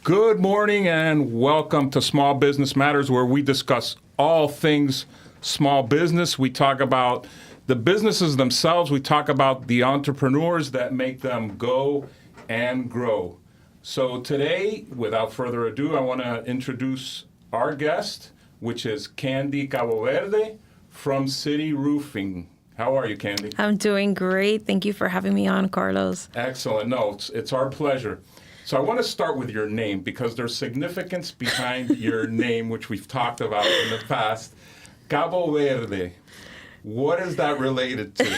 Good morning and welcome to Small Business Matters, where we discuss all things small business. We talk about the businesses themselves. We talk about the entrepreneurs that make them go and grow. So today, without further ado, I want to introduce our guest, which is Candy Caboverde from City Roofing. How are you, Candy? I'm doing great. Thank you for having me on, Carlos. Excellent. No, it's our pleasure. So I want to start with your name because there's significance behind your name, which we've talked about in the past. Caboverde. What is that related to?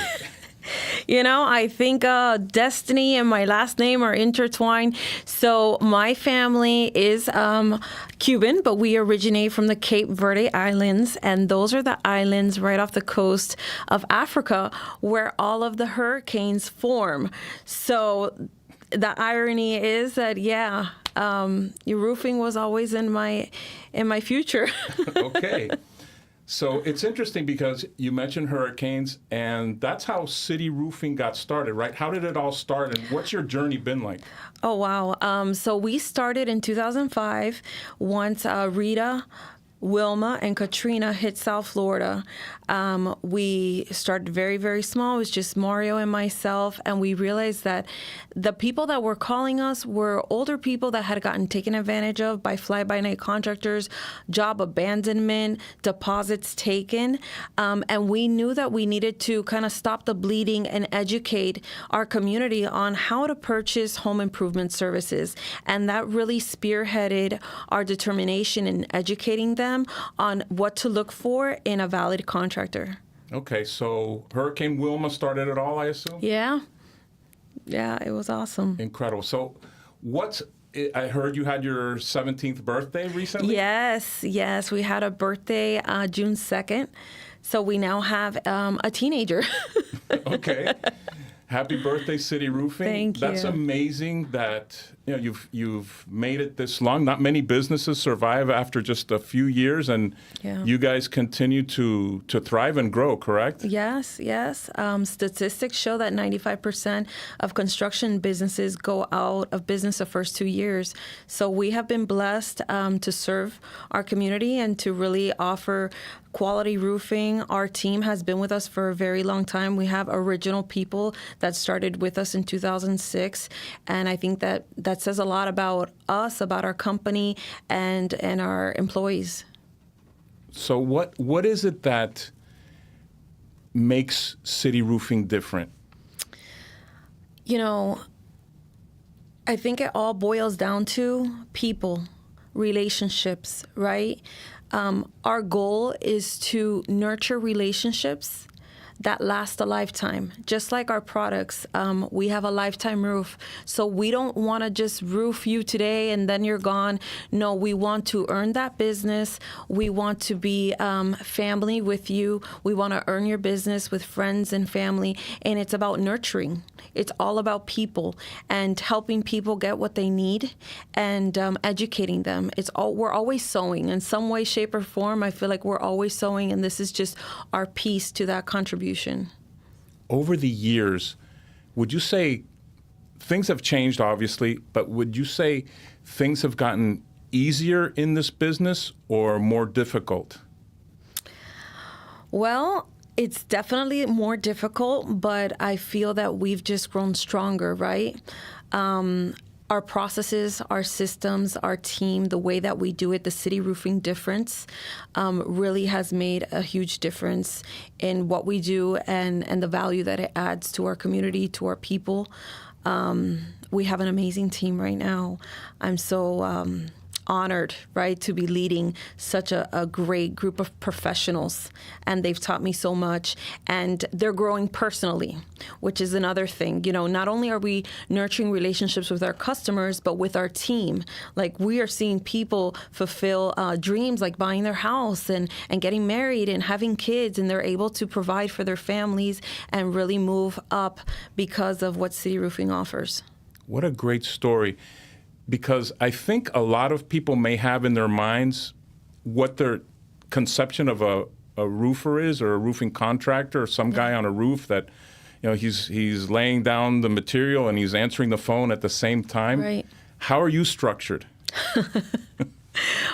You know, I think destiny and my last name are intertwined. So my family is Cuban, but we originate from the Cape Verde Islands. And those are the islands right off the coast of Africa where all of the hurricanes form. So the irony is that, your roofing was always in my future. Okay. So it's interesting because you mentioned hurricanes, and that's how City Roofing got started, right? How did it all start, and what's your journey been like? Oh, wow. So we started in 2005 once Rita, Wilma, and Katrina hit South Florida. We started very, very small. It was just Mario and myself, and we realized that the people that were calling us were older people that had gotten taken advantage of by fly-by-night contractors, job abandonment, deposits taken, and we knew that we needed to kind of stop the bleeding and educate our community on how to purchase home improvement services, and that really spearheaded our determination in educating them on what to look for in a valid contractor. Okay, so Hurricane Wilma started it all, I assume? Yeah, it was awesome. Incredible. So I heard you had your 17th birthday recently? Yes, we had a birthday June 2nd, so we now have a teenager. Okay. Happy birthday, City Roofing. Thank you. That's amazing that you've made it this long. Not many businesses survive after just a few years, and you guys continue to thrive and grow, correct? Yes. Statistics show that 95% of construction businesses go out of business the first 2 years. So we have been blessed to serve our community and to really offer quality roofing. Our team has been with us for a very long time. We have original people that started with us in 2006, and I think that says a lot about us, about our company, and our employees. So what is it that makes City Roofing different? You know, I think it all boils down to people, relationships, right? Our goal is to nurture relationships that last a lifetime. Just like our products, we have a lifetime roof. So we don't want to just roof you today and then you're gone. No, we want to earn that business. We want to be family with you. We want to earn your business with friends and family. And it's about nurturing. It's all about people and helping people get what they need and educating them. We're always sowing in some way, shape, or form. I feel like we're always sowing, and this is just our piece to that contribution. Over the years, would you say things have changed, obviously, but would you say things have gotten easier in this business or more difficult? Well, it's definitely more difficult, but I feel that we've just grown stronger, right? Our processes, our systems, our team, the way that we do it, the City Roofing difference really has made a huge difference in what we do and the value that it adds to our community, to our people. We have an amazing team right now. I'm so honored, right, to be leading such a great group of professionals, and they've taught me so much, and they're growing personally, which is another thing. You know, not only are we nurturing relationships with our customers, but with our team. Like, we are seeing people fulfill dreams like buying their house and getting married and having kids, and they're able to provide for their families and really move up because of what City Roofing offers. What a great story. Because I think a lot of people may have in their minds what their conception of a roofer is, or a roofing contractor, or some guy on a roof that, you know, he's laying down the material and he's answering the phone at the same time. Right. How are you structured?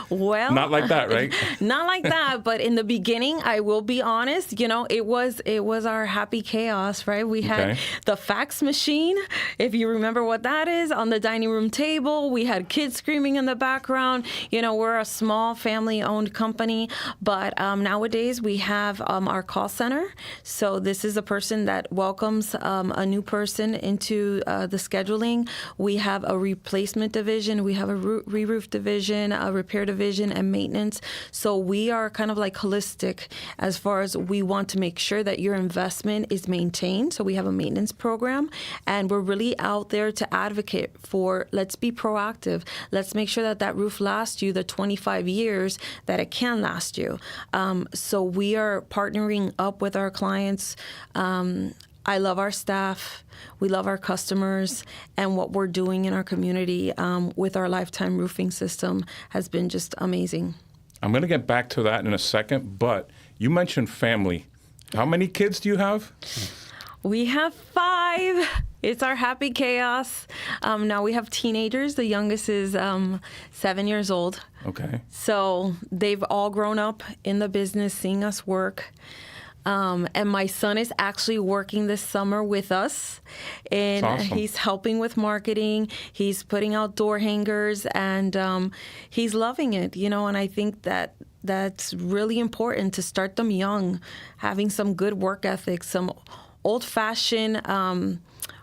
Well, Not like that, right? not like that, but in the beginning, I will be honest, it was our happy chaos, right? We had Okay. the fax machine, if you remember what that is, on the dining room table. We had kids screaming in the background. We're a small family-owned company, but nowadays we have our call center. So this is a person that welcomes a new person into the scheduling. We have a replacement division. We have a re-roof division, a repair division, and maintenance. So we are kind of like holistic as far as we want to make sure that your investment is maintained. So we have a maintenance program, and we're really out there to advocate for, let's be proactive. Let's make sure that that roof lasts you the 25 years that it can last you. So we are partnering up with our clients. I love our staff. We love our customers, and what we're doing in our community with our lifetime roofing system has been just amazing. I'm going to get back to that in a second, but you mentioned family. How many kids do you have? We have 5. It's our happy chaos. Now we have teenagers. The youngest is 7 years old. Okay. So they've all grown up in the business, seeing us work. And my son is actually working this summer with us, and That's awesome. he's helping with marketing. He's putting out door hangers, and he's loving it, and I think that that's really important to start them young, having some good work ethics, some old-fashioned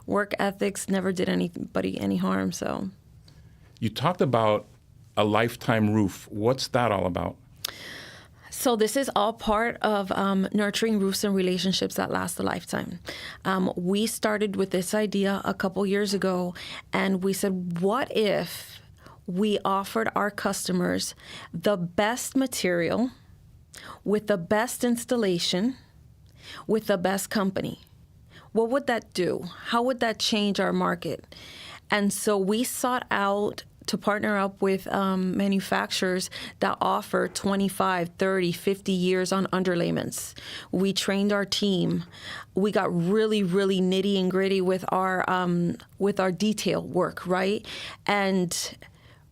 work ethics never did anybody any harm. So You talked about a lifetime roof. What's that all about? So this is all part of nurturing roofs and relationships that last a lifetime. We started with this idea a couple years ago, and we said, what if we offered our customers the best material with the best installation with the best company? What would that do? How would that change our market? And so we sought out to partner up with manufacturers that offer 25, 30, 50 years on underlayments. We trained our team. We got really, really nitty and gritty with our detail work, right? And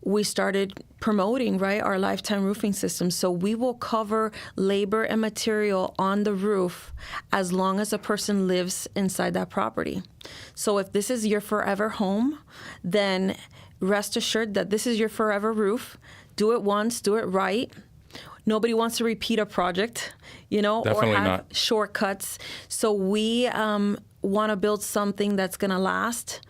we started promoting, right, our lifetime roofing system. So we will cover labor and material on the roof as long as a person lives inside that property. So if this is your forever home, then rest assured that this is your forever roof. Do it once, do it right. Nobody wants to repeat a project, Definitely or have not. shortcuts. So we want to build something that's going to last.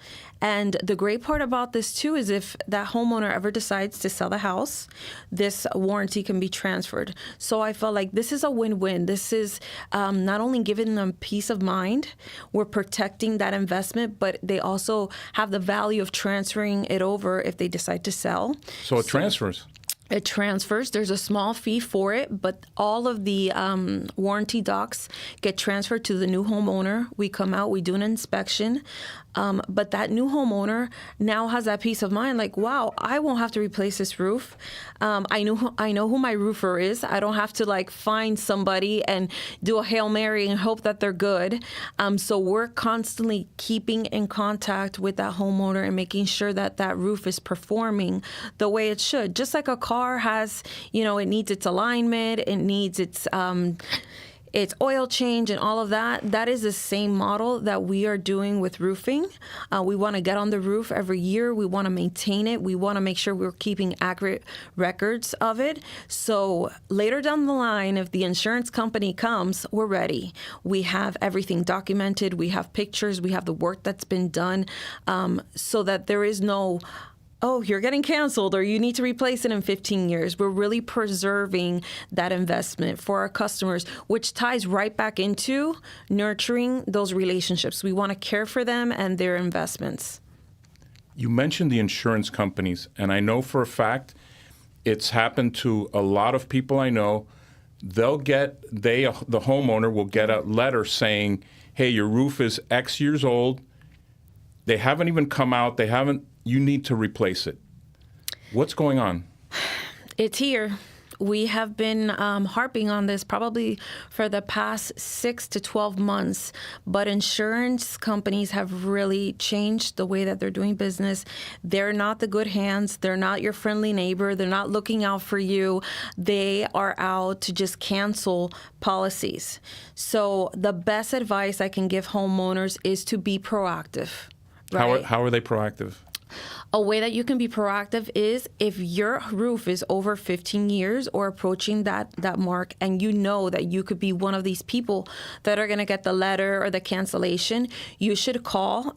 And the great part about this, too, is if that homeowner ever decides to sell the house, this warranty can be transferred. So I felt like this is a win-win. This is not only giving them peace of mind, we're protecting that investment, but they also have the value of transferring it over if they decide to sell. So it transfers. It transfers. There's a small fee for it, but all of the warranty docs get transferred to the new homeowner. We come out, we do an inspection, but that new homeowner now has that peace of mind, like, wow, I won't have to replace this roof. I know who my roofer is. I don't have to find somebody and do a Hail Mary and hope that they're good. So we're constantly keeping in contact with that homeowner and making sure that that roof is performing the way it should. Just like a car has, it needs its alignment, it needs its oil change and all of that. That is the same model that we are doing with roofing. We want to get on the roof every year. We want to maintain it. We want to make sure we're keeping accurate records of it. So later down the line, if the insurance company comes, we're ready. We have everything documented. We have pictures. We have the work that's been done, so that there is no, oh, you're getting canceled or you need to replace it in 15 years. We're really preserving that investment for our customers, which ties right back into nurturing those relationships. We want to care for them and their investments. You mentioned the insurance companies, and I know for a fact it's happened to a lot of people I know. The homeowner will get a letter saying, hey, your roof is X years old. They haven't even come out. You need to replace it. What's going on? It's here. We have been harping on this probably for the past 6 to 12 months, but insurance companies have really changed the way that they're doing business. They're not the good hands. They're not your friendly neighbor. They're not looking out for you. They are out to just cancel policies. So the best advice I can give homeowners is to be proactive. Right? How are they proactive? A way that you can be proactive is if your roof is over 15 years or approaching that mark, and you know that you could be one of these people that are going to get the letter or the cancellation, you should call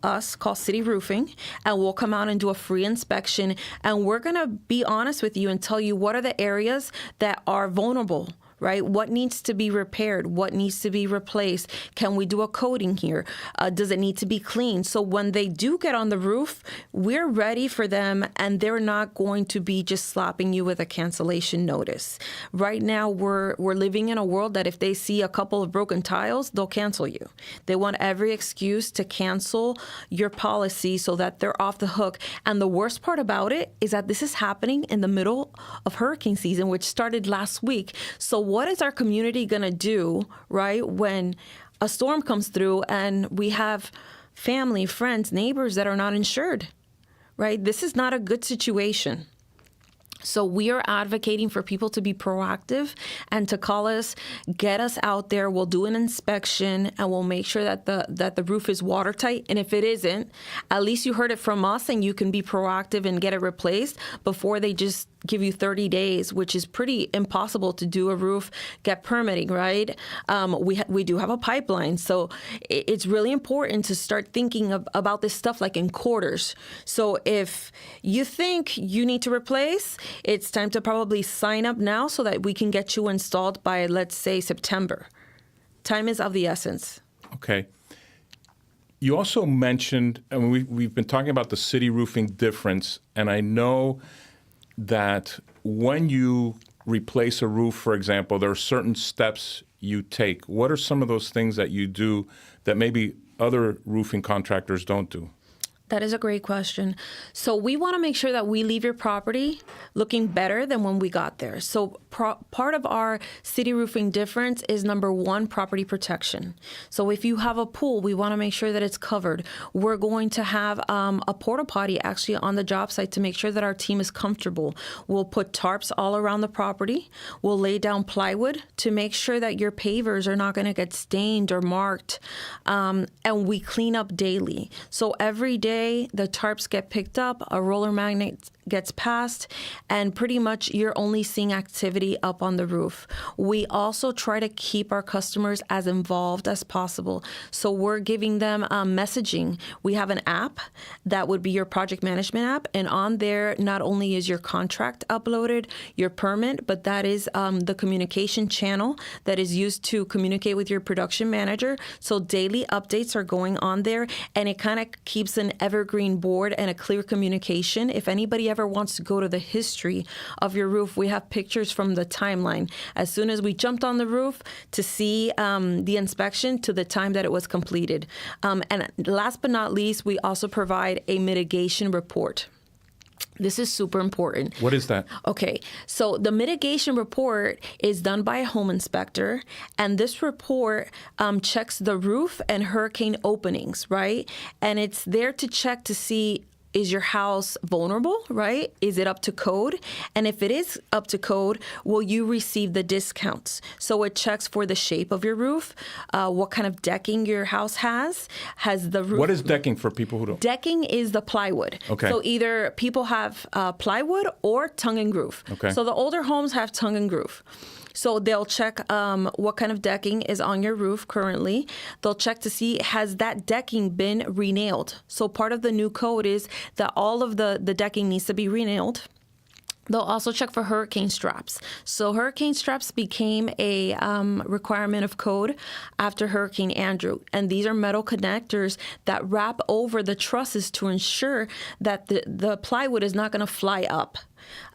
City Roofing, and we'll come out and do a free inspection. And we're going to be honest with you and tell you what are the areas that are vulnerable. Right? What needs to be repaired? What needs to be replaced? Can we do a coating here? Does it need to be cleaned? So when they do get on the roof, we're ready for them, and they're not going to be just slapping you with a cancellation notice. Right now, we're living in a world that if they see a couple of broken tiles, they'll cancel you. They want every excuse to cancel your policy so that they're off the hook. And the worst part about it is that this is happening in the middle of hurricane season, which started last week. So what is our community going to do, right, when a storm comes through and we have family, friends, neighbors that are not insured, right? This is not a good situation. So we are advocating for people to be proactive and to call us, get us out there. We'll do an inspection, and we'll make sure that the roof is watertight. And if it isn't, at least you heard it from us, and you can be proactive and get it replaced before they just give you 30 days, which is pretty impossible to do a roof, get permitting, right? We do have a pipeline. So it's really important to start thinking about this stuff like in quarters. So if you think you need to replace, it's time to probably sign up now so that we can get you installed by, let's say, September. Time is of the essence. Okay. You also mentioned, and we've been talking about the city roofing difference, and I know that when you replace a roof, for example, there are certain steps you take. What are some of those things that you do that maybe other roofing contractors don't do? That is a great question. So we want to make sure that we leave your property looking better than when we got there. So part of our city roofing difference is, number one, property protection. So if you have a pool, we want to make sure that it's covered. We're going to have a porta potty actually on the job site to make sure that our team is comfortable. We'll put tarps all around the property. We'll lay down plywood to make sure that your pavers are not going to get stained or marked. And we clean up daily. So every day, the tarps get picked up, a roller magnet gets passed, and pretty much you're only seeing activity up on the roof. We also try to keep our customers as involved as possible. So we're giving them messaging. We have an app that would be your project management app, and on there not only is your contract uploaded, your permit, but that is the communication channel that is used to communicate with your production manager. So daily updates are going on there, and it kind of keeps an evergreen board and a clear communication. If anybody ever wants to go to the history of your roof, we have pictures from the timeline. As soon as we jumped on the roof to see the inspection to the time that it was completed. And last but not least, we also provide a mitigation report. This is super important. What is that? Okay, so the mitigation report is done by a home inspector, and this report checks the roof and hurricane openings, right? And it's there to check to see, is your house vulnerable, right? Is it up to code? And if it is up to code, will you receive the discounts? So it checks for the shape of your roof, what kind of decking your house has the roof. What is decking for people who don't? Decking is the plywood. Okay. So either people have plywood or tongue and groove. Okay. So the older homes have tongue and groove. So they'll check what kind of decking is on your roof currently. They'll check to see, has that decking been renailed? So part of the new code is that all of the decking needs to be renailed. They'll also check for hurricane straps. So hurricane straps became a requirement of code after Hurricane Andrew. And these are metal connectors that wrap over the trusses to ensure that the plywood is not going to fly up.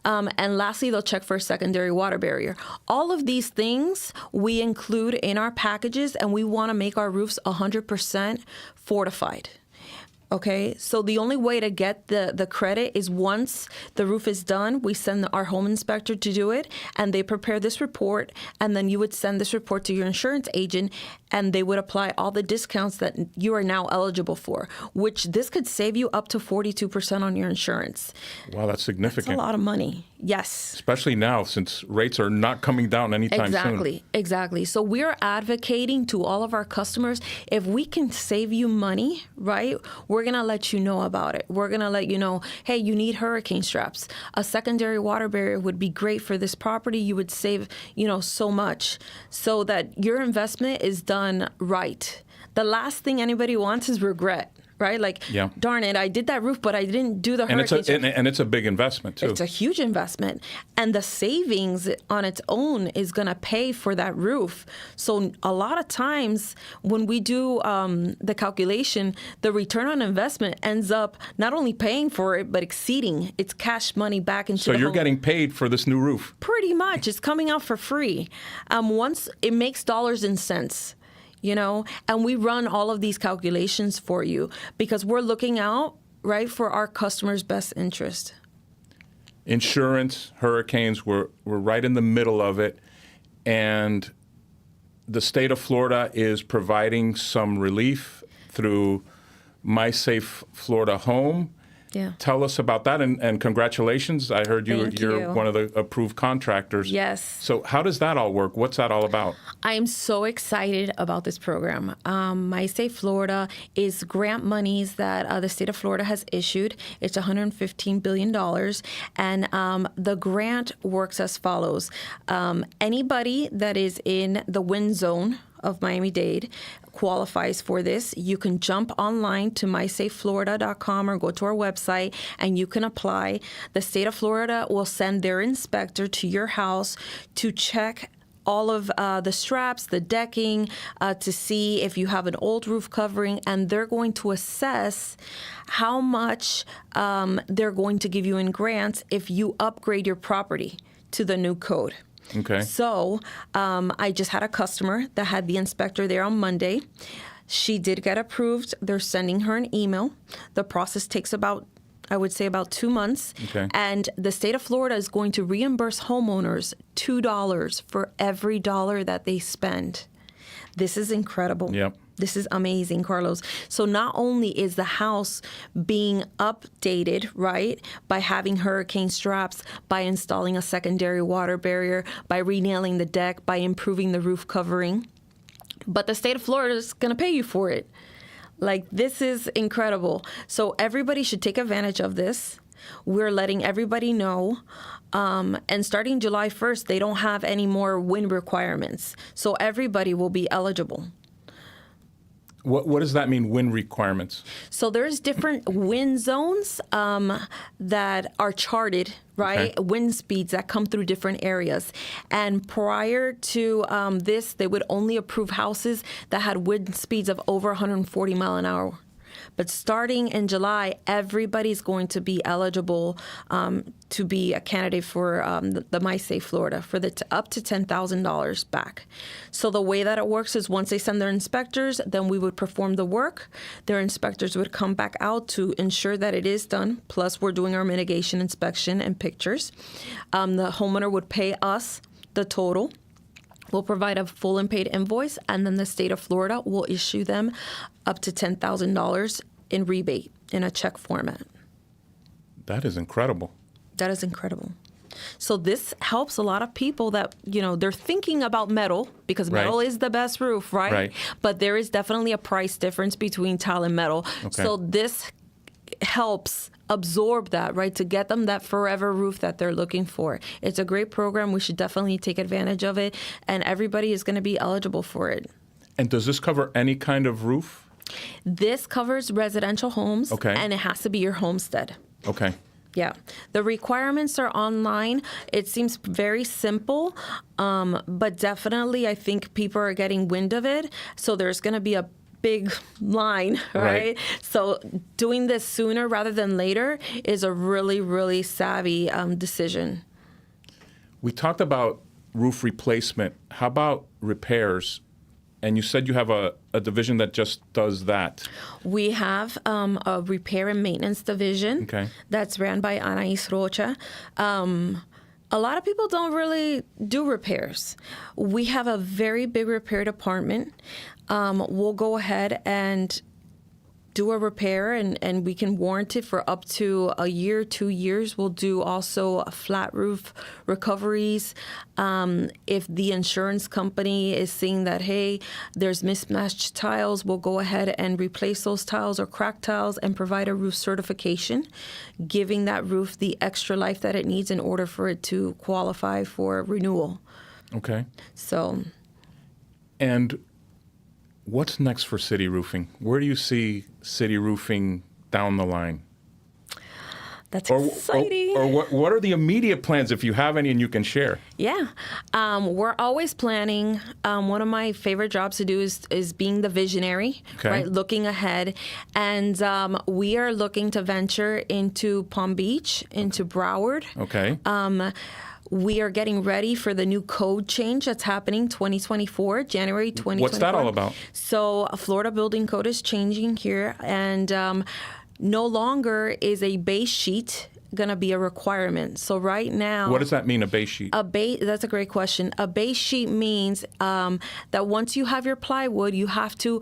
And lastly, they'll check for a secondary water barrier. All of these things we include in our packages, and we want to make our roofs 100% fortified. Okay, so the only way to get the credit is once the roof is done, we send our home inspector to do it, and they prepare this report, and then you would send this report to your insurance agent, and they would apply all the discounts that you are now eligible for, which this could save you up to 42% on your insurance. Wow, that's significant. That's a lot of money. Yes. Especially now, since rates are not coming down anytime soon. Exactly. So we're advocating to all of our customers, if we can save you money, right, we're going to let you know about it. We're going to let you know, hey, you need hurricane straps. A secondary water barrier would be great for this property. You would save, so much, so that your investment is done right. The last thing anybody wants is regret. Right? Like, darn it, I did that roof, but I didn't do the hurricane. And it's a big investment, too. It's a huge investment. And the savings on its own is going to pay for that roof. So a lot of times when we do the calculation, the return on investment ends up not only paying for it, but exceeding its cash money back into the home. So you're getting paid for this new roof? Pretty much. It's coming out for free. Once it makes dollars and cents. And we run all of these calculations for you because we're looking out, right, for our customers' best interest. Insurance, hurricanes, we're right in the middle of it. And the state of Florida is providing some relief through My Safe Florida Home. Yeah. Tell us about that, and congratulations. I heard you're you. one of the approved contractors. Yes. So how does that all work? What's that all about? I'm so excited about this program. My Safe Florida is grant monies that the state of Florida has issued. It's $115 billion. And the grant works as follows. Anybody that is in the wind zone of Miami-Dade qualifies for this. You can jump online to mysafeflorida.com or go to our website and you can apply. The state of Florida will send their inspector to your house to check all of the straps, the decking, to see if you have an old roof covering, and they're going to assess how much they're going to give you in grants if you upgrade your property to the new code. Okay. So I just had a customer that had the inspector there on Monday. She did get approved. They're sending her an email. The process takes about 2 months. Okay. And the state of Florida is going to reimburse homeowners $2 for every dollar that they spend. This is incredible. Yep. This is amazing, Carlos. So not only is the house being updated, right, by having hurricane straps, by installing a secondary water barrier, by renailing the deck, by improving the roof covering, but the state of Florida is going to pay you for it. Like, this is incredible. So everybody should take advantage of this. We're letting everybody know. And starting July 1st, they don't have any more wind requirements. So everybody will be eligible. What does that mean, wind requirements? So there's different wind zones that are charted, right? Okay. Wind speeds that come through different areas. And prior to this, they would only approve houses that had wind speeds of over 140 mile an hour. But starting in July, everybody's going to be eligible to be a candidate for the My Safe Florida for the up to $10,000 back. So the way that it works is once they send their inspectors, then we would perform the work. Their inspectors would come back out to ensure that it is done. Plus, we're doing our mitigation inspection and pictures. The homeowner would pay us the total. We'll provide a full and paid invoice, and then the state of Florida will issue them up to $10,000 in rebate in a check format. That is incredible. That is incredible. So this helps a lot of people that, they're thinking about metal because metal is the best roof, right? Right. But there is definitely a price difference between tile and metal. Okay. So this helps absorb that, right, to get them that forever roof that they're looking for. It's a great program. We should definitely take advantage of it, and everybody is going to be eligible for it. And does this cover any kind of roof? This covers residential homes, okay, and it has to be your homestead. Okay. Yeah. The requirements are online. It seems very simple, but definitely I think people are getting wind of it. So there's going to be a big line, right? So doing this sooner rather than later is a really, really savvy decision. We talked about roof replacement. How about repairs? And you said you have a division that just does that. We have a repair and maintenance division that's ran by Anais Rocha. A lot of people don't really do repairs. We have a very big repair department. We'll go ahead and do a repair, and we can warrant it for up to a year, 2 years. We'll do also flat roof recoveries. If the insurance company is seeing that, hey, there's mismatched tiles, we'll go ahead and replace those tiles or cracked tiles and provide a roof certification, giving that roof the extra life that it needs in order for it to qualify for renewal. Okay. So. And what's next for City Roofing? Where do you see City Roofing down the line? That's exciting. Or what are the immediate plans, if you have any and you can share? Yeah. We're always planning. One of my favorite jobs to do is being the visionary, right? Looking ahead. And we are looking to venture into Palm Beach, into Broward. Okay. We are getting ready for the new code change that's happening 2024, January 2024. What's that all about? So Florida Building Code is changing here, and no longer is a base sheet going to be a requirement. So right now... What does that mean, a base sheet? That's a great question. A base sheet means that once you have your plywood, you have to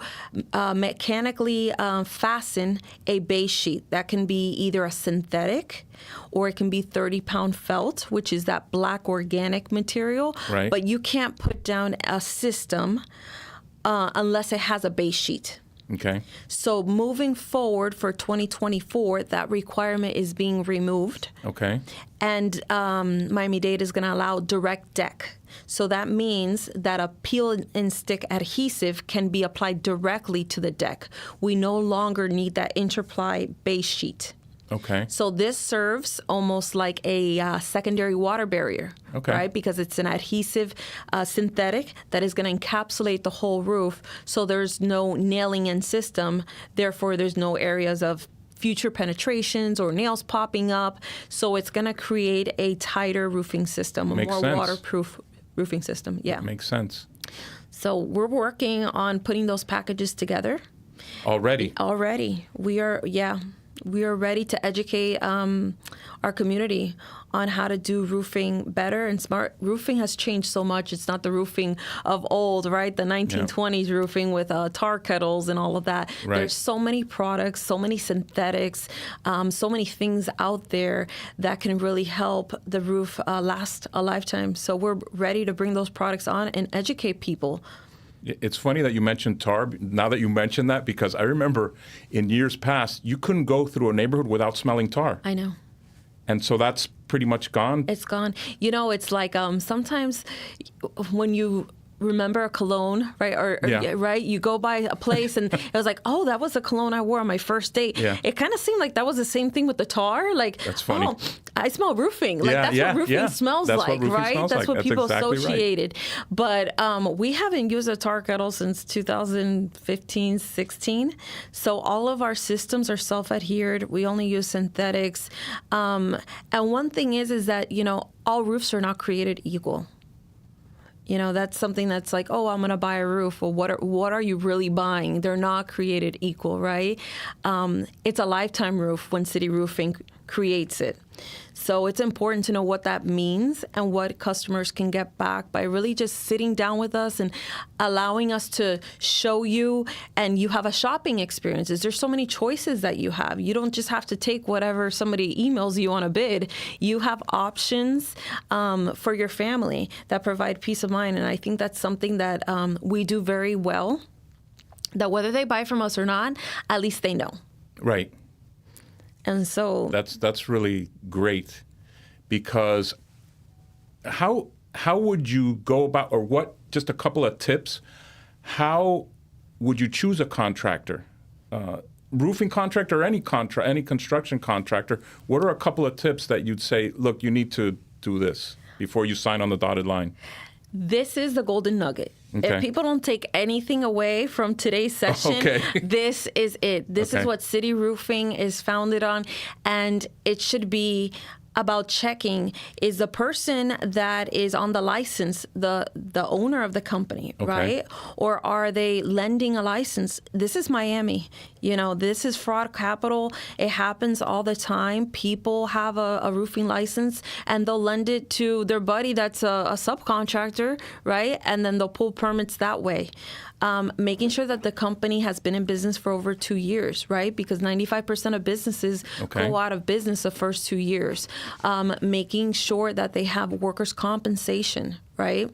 mechanically fasten a base sheet. That can be either a synthetic or it can be 30-pound felt, which is that black organic material. Right. But you can't put down a system unless it has a base sheet. Okay. So moving forward for 2024, that requirement is being removed. Okay. And Miami-Dade is going to allow direct deck. So that means that a peel and stick adhesive can be applied directly to the deck. We no longer need that interply base sheet. Okay. So this serves almost like a secondary water barrier, right? Because it's an adhesive synthetic that is going to encapsulate the whole roof. So there's no nailing in system. Therefore, there's no areas of future penetrations or nails popping up. So it's going to create a tighter roofing system, a more waterproof roofing system. Yeah. Makes sense. So we're working on putting those packages together. Already. We are ready to educate our community on how to do roofing better and smart. Roofing has changed so much. It's not the roofing of old, right? The 1920s roofing with tar kettles and all of that. Right. There's so many products, so many synthetics, so many things out there that can really help the roof last a lifetime. So we're ready to bring those products on and educate people. It's funny that you mentioned tar, now that you mention that, because I remember in years past, you couldn't go through a neighborhood without smelling tar. I know. And so that's pretty much gone? It's gone. You know, it's like sometimes when you remember a cologne, right? Right? You go by a place and it was like, oh, that was the cologne I wore on my first date. Yeah. It kind of seemed like that was the same thing with the tar. Like, that's funny. Oh, I smell roofing. Like, that's what roofing smells like, right? That's what people associated. Right. But we haven't used a tar kettle since 2015, 16. So all of our systems are self-adhered. We only use synthetics. And one thing is that, you know, all roofs are not created equal. You know, that's something that's like, oh, I'm going to buy a roof. Well, what are you really buying? They're not created equal, right? It's a lifetime roof when City Roofing creates it. So it's important to know what that means and what customers can get back by really just sitting down with us and allowing us to show you, and you have a shopping experience. There's so many choices that you have. You don't just have to take whatever somebody emails you on a bid. You have options for your family that provide peace of mind. And I think that's something that we do very well, that whether they buy from us or not, at least they know. Right. And so that's really great, because how would you go about, or what, just a couple of tips, how would you choose a contractor, roofing contractor, or any construction contractor? What are a couple of tips that you'd say, look, you need to do this before you sign on the dotted line? This is the golden nugget. Okay. If people don't take anything away from today's session, this is it. This is what City Roofing is founded on, and it should be about checking is the person that is on the license, the owner of the company, right? Or are they lending a license? This is Miami. This is fraud capital. It happens all the time. People have a roofing license and they'll lend it to their buddy that's a subcontractor, right? And then they'll pull permits that way. Making sure that the company has been in business for over 2 years, right? Because 95% of businesses go out of business the first 2 years. Making sure that they have workers' compensation, right?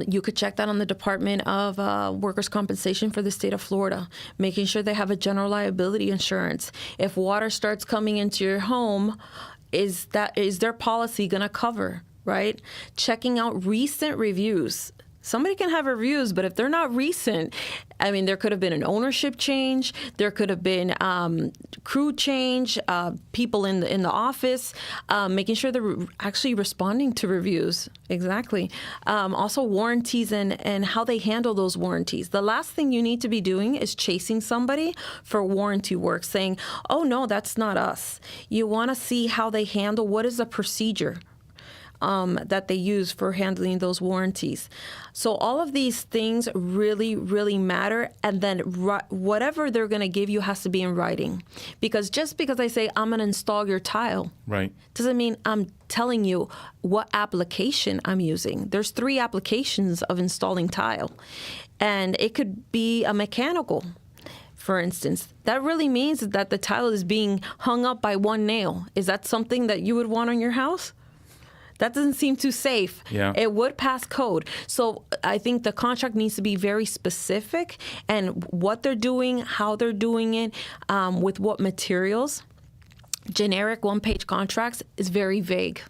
You could check that on the Department of Workers' Compensation for the state of Florida, making sure they have a general liability insurance. If water starts coming into your home, is their policy going to cover, right? Checking out recent reviews. Somebody can have reviews, but if they're not recent, there could have been an ownership change. There could have been crew change, people in the office, making sure they're actually responding to reviews. Exactly. Also warranties and how they handle those warranties. The last thing you need to be doing is chasing somebody for warranty work, saying, oh, no, that's not us. You want to see how they handle, what is the procedure that they use for handling those warranties. So all of these things really, really matter. And then whatever they're going to give you has to be in writing. Because just because I say I'm going to install your tile, right, doesn't mean I'm telling you what application I'm using. There's 3 applications of installing tile. And it could be a mechanical, for instance. That really means that the tile is being hung up by one nail. Is that something that you would want on your house? That doesn't seem too safe. Yeah. It would pass code. So I think the contract needs to be very specific and what they're doing, how they're doing it, with what materials. Generic one-page contracts is very vague.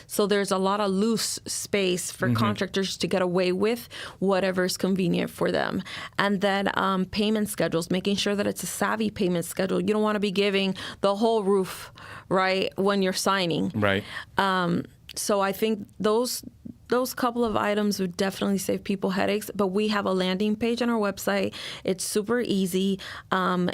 So there's a lot of loose space for contractors to get away with whatever is convenient for them. And then payment schedules, making sure that it's a savvy payment schedule. You don't want to be giving the whole roof, right, when you're signing. Right. So I think those couple of items would definitely save people headaches. But we have a landing page on our website. It's super easy.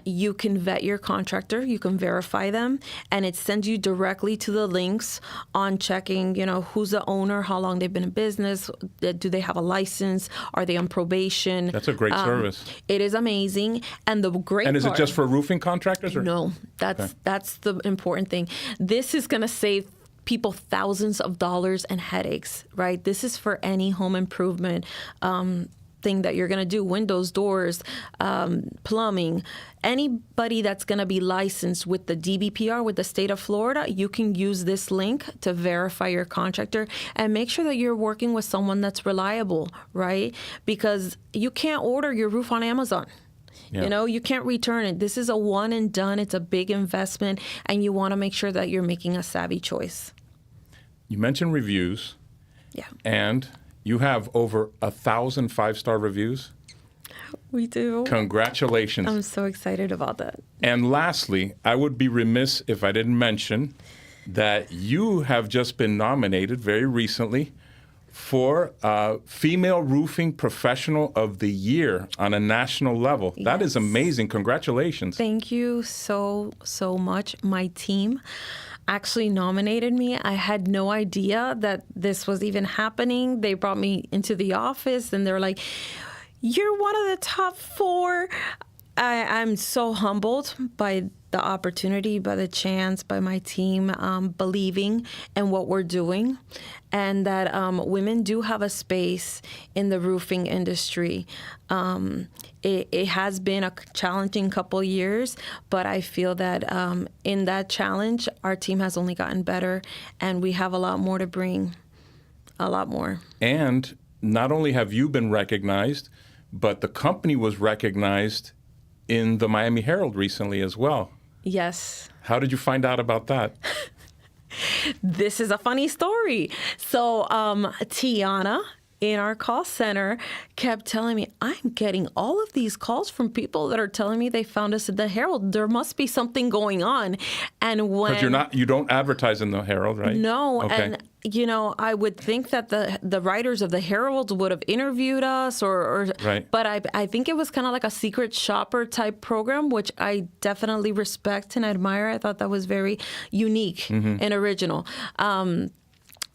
You can vet your contractor. You can verify them. And it sends you directly to the links on checking, who's the owner, how long they've been in business, do they have a license, are they on probation? That's a great service. It is amazing. And the great And is it just for roofing contractors? Or? No, that's the important thing. This is going to save people thousands of dollars and headaches, right? This is for any home improvement thing that you're going to do, windows, doors, plumbing. Anybody that's going to be licensed with the DBPR, with the state of Florida, you can use this link to verify your contractor and make sure that you're working with someone that's reliable, right? Because you can't order your roof on Amazon. Yeah. You can't return it. This is a one and done. It's a big investment, and you want to make sure that you're making a savvy choice. You mentioned reviews. Yeah. And you have over 1,000 5-star reviews. We do. Congratulations. I'm so excited about that. And lastly, I would be remiss if I didn't mention that you have just been nominated very recently for Female Roofing Professional of the Year on a national level. Yes. That is amazing. Congratulations. Thank you so much. My team actually nominated me. I had no idea that this was even happening. They brought me into the office and they're like, you're one of the top 4. I'm so humbled by the opportunity, by the chance, by my team believing in what we're doing, and that women do have a space in the roofing industry. It has been a challenging couple years, but I feel that in that challenge, our team has only gotten better, and we have a lot more to bring, a lot more. And not only have you been recognized, but the company was recognized in the Miami Herald recently as well. Yes. How did you find out about that? This is a funny story. So Tiana in our call center kept telling me, I'm getting all of these calls from people that are telling me they found us at the Herald. There must be something going on. And when Because you don't advertise in the Herald, right? no, Okay. and I would think that the writers of the Herald would have interviewed us, or Right. but I think it was kind of like a secret shopper type program, which I definitely respect and admire. I thought that was very unique and original.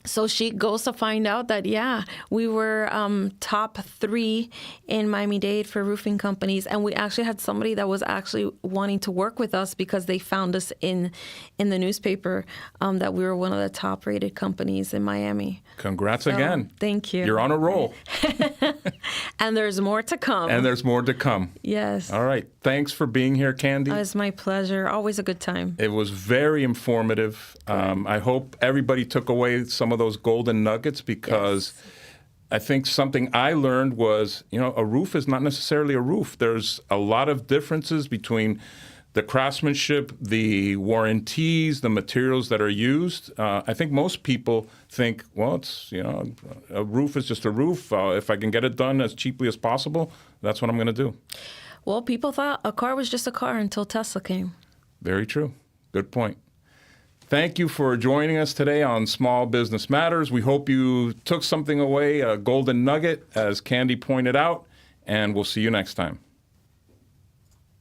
So she goes to find out that, we were top 3 in Miami-Dade for roofing companies. And we actually had somebody that was actually wanting to work with us because they found us in the newspaper that we were one of the top rated companies in Miami. Congrats So, again. thank you. You're on a roll. And there's more to come. And there's more to come. Yes. All right. Thanks for being here, Candy. It's my pleasure. Always a good time. It was very informative. I hope everybody took away some of those golden nuggets, because I think something I learned was, a roof is not necessarily a roof. There's a lot of differences between the craftsmanship, the warranties, the materials that are used. I think most people think, well, it's, a roof is just a roof. If I can get it done as cheaply as possible, that's what I'm going to do. Well, people thought a car was just a car until Tesla came. Very true. Good point. Thank you for joining us today on Small Business Matters. We hope you took something away, a golden nugget, as Candy pointed out, and we'll see you next time.